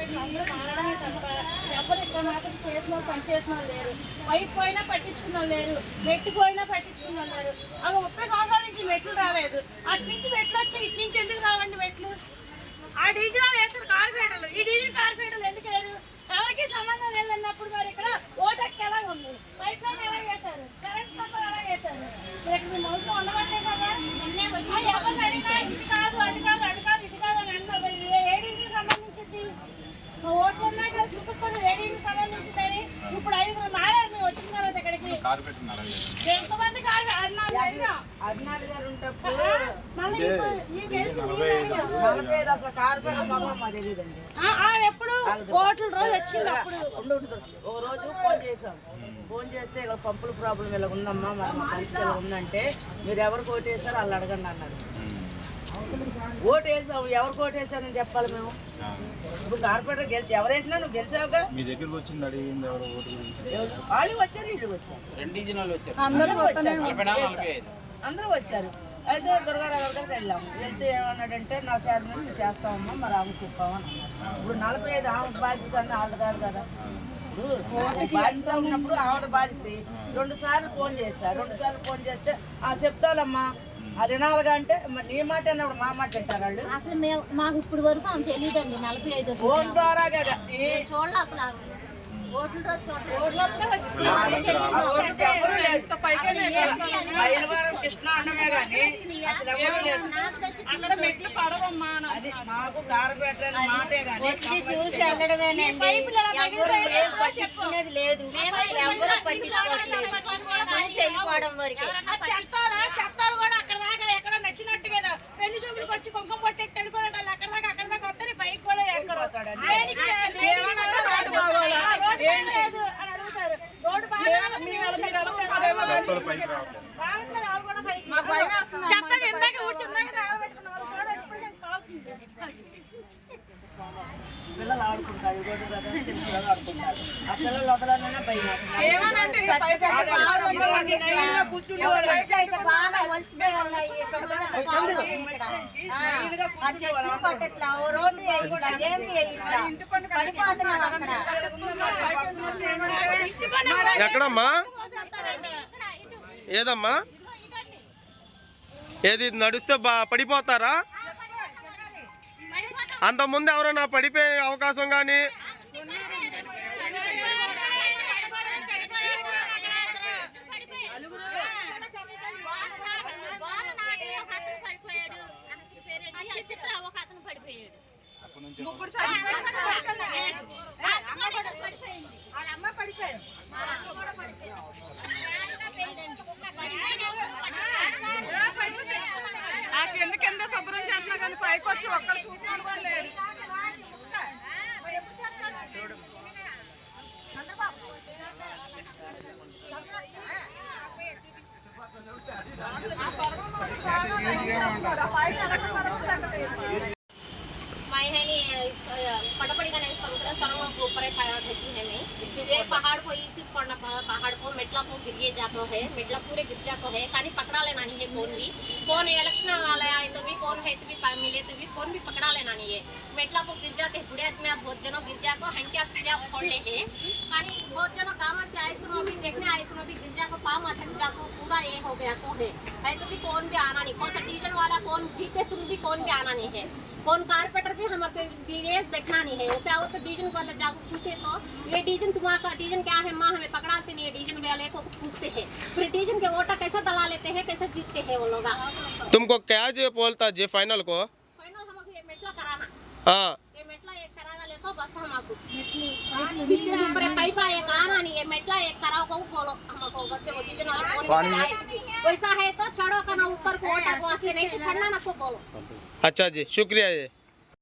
కార్పొరేట్లు అందరూ మారడమే తప్ప ఎవరు ఇక్కడ మాత్రం చేసిన పని చేసిన లేరు. పైకి పోయినా పట్టించుకున్న లేరు, మెట్టు పోయినా పట్టించుకున్న లేరు. అది 30 సంవత్సరాల నుంచి మెట్లు రాలేదు. అటు నుంచి మెట్లు వచ్చి ఇటు నుంచి ఎందుకు రావండి మెట్లు? ఆ డీజిల్ వేస్తారు కార్పొరేటర్లు, ఈ డీజిల్ కార్పొరేటర్లు ఎందుకు వేరు? ఎవరికి సంబంధం లేదన్నప్పుడు మరి ఇక్కడ ఓటెక్కి ఎలా ఉంది, పైప్ లైన్ ఎలా వేశారు, కరెంట్ స్తంభాలు ఎలా వేశారు? ఇక్కడ మీ మనుషులు ఉండబట్టే కదా ఎవరిని అడిగినా ఇది కాదు అటు కాదు అటు కాదు ఇది కాదు అని అంటున్నారు. ఏడీకి సంబంధించింది ఓట్లు ఉన్నాయి కదా చూపిస్తుంది, ఏడీకి సంబంధించిందని. ఇప్పుడు 5 నాలుగు మేము వచ్చిన తర్వాత ఇక్కడికి ఎంతమంది ఎప్పుడు ఓట్ల రోజు వచ్చింది. ఓ రోజు ఫోన్ చేసాం, ఫోన్ చేస్తే ఇలా పంపుల ప్రాబ్లం ఇలా ఉందమ్మా, మరి మా పరిస్థితి ఇలా ఉందంటే మీరు ఎవరికి ఓటు వేసారో వాళ్ళు అడగండి అన్నారు. ఓటు వేసాం, ఎవరికి ఓటు వేసానని చెప్పాలి మేము. ఇప్పుడు కార్పొరేటర్ గెలిచి ఎవరు వేసినా నువ్వు గెలిచావుగా. మీ దగ్గరకు వచ్చింది అడిగింది ఎవరు ఓటు వాళ్ళు వచ్చారు, వీళ్ళు వచ్చారు, అందరూ వచ్చారు. అయితే దుర్గారావు గారికి వెళ్ళాము. వెళ్తే ఏమన్నాడంటే నా శారీ మేము చేస్తామమ్మా, మరి ఆమె చెప్పామని అన్నారు. ఇప్పుడు 45 ఆమె బాధ్యత అని వాళ్ళది కాదు కదా. ఇప్పుడు బాధ్యత ఉన్నప్పుడు ఆవిడ బాధ్యత. 2 సార్లు ఫోన్ చేశారు, 2 సార్లు ఫోన్ చేస్తే చెప్తానమ్మా అది వినాలిగా అంటే మరి నీ మాట అన్నప్పుడు మా మాట అంటారు వాళ్ళు. అసలు మాకు ఇప్పుడు వరకు ఆమె తెలియదండి. 45 ఫోన్ ద్వారా చూడాలి అసలు కృష్ణ అన్నమే కానీ అసలు ఎవరు లేదు. అది మాకు కార్పొరేటర్ మాటే కానీ చూసి వెళ్ళడమేనండి. పట్టించుకునేది లేదు, ఎవరు పట్టించుకోవట్లేదు. వెళ్ళిపోవడం వరకు చెప్తారు కూడా అక్కడ దాకా ఎక్కడ నచ్చినట్టు కదా. పెళ్లి చూపులకు వచ్చి కుంకుమ పట్టేట్టు వెళ్ళిపోవడం అక్కడ దాకా వస్తే పైకి కూడా ఎక్కరు. చెప్తాను ఇందాక పిల్లలు ఆడుకుంటారు, పిల్లలు ఆడుకుంటారు. ఆ పిల్లలు వదలన్నా భయం. ఎక్కడమ్మా ఏదమ్మా ఏది నడుస్తే పడిపోతారా? అంతకుముందు ఎవరైనా పడిపోయే అవకాశం కానీ ఎందుకెంత శుభ్రం చేస్తున్నా కానీ పైకి వచ్చి ఒక్కరు చూసుకోవడం కూడా లేదు. पटपड़ी गणेश समुद्र सर्व के ऊपर है में ये पहाड़ को इसी पहाड़ को मेटला को गिरिए जाता है, मेटला पूरे गिर जाता है। कहीं पकड़ा लेना नहीं है कौन इलेक्शन वाला आए तो भी कौन है तो भी मिले तो भी कौन भी पकड़ा लेना नहीं है। मेटला को गिर जाते बुढ़े में बहुत जनों गिर जाको हंटिया सीरिया खोल ले है। कहीं बहुत जनों काम से आए सुनो भी देखने आए सुनो भी गिर जाको पाम अटक जाको पूरा ये हो गया तो है तो भी कौन भी आना नहीं, कौन सा डीजल वाला कौन जीते सुन भी कौन भी आना नहीं है, कौन कारपेंटर भी हमारे देखना नहीं है। वो क्या हो तो डीजन वाले जाकर पूछे तो ये डीजन तुम्हारा डीजन क्या है माँ, हमें पकड़ाते नहीं है। डीजन वाले को पूछते हैं, फिर डीजन के वोटा कैसे दला लेते हैं, कैसे जीतते हैं वो लोग। तुमको क्या जो बोलता जे फाइनल को हमको ये मेटला कराना, हाँ ये मेटला एक कराना ले तो बस हमको नीचे से ऊपर पाइप एक आना नहीं है, मेटला एक कराओ को बोलो हमको बस वो डीजन वाले कौन वैसा है तो चढ़ो का ना ऊपर को वोटा को वास्ते नहीं तो चढ़ना ना को बोलो। अच्छा जी शुक्रिया जी।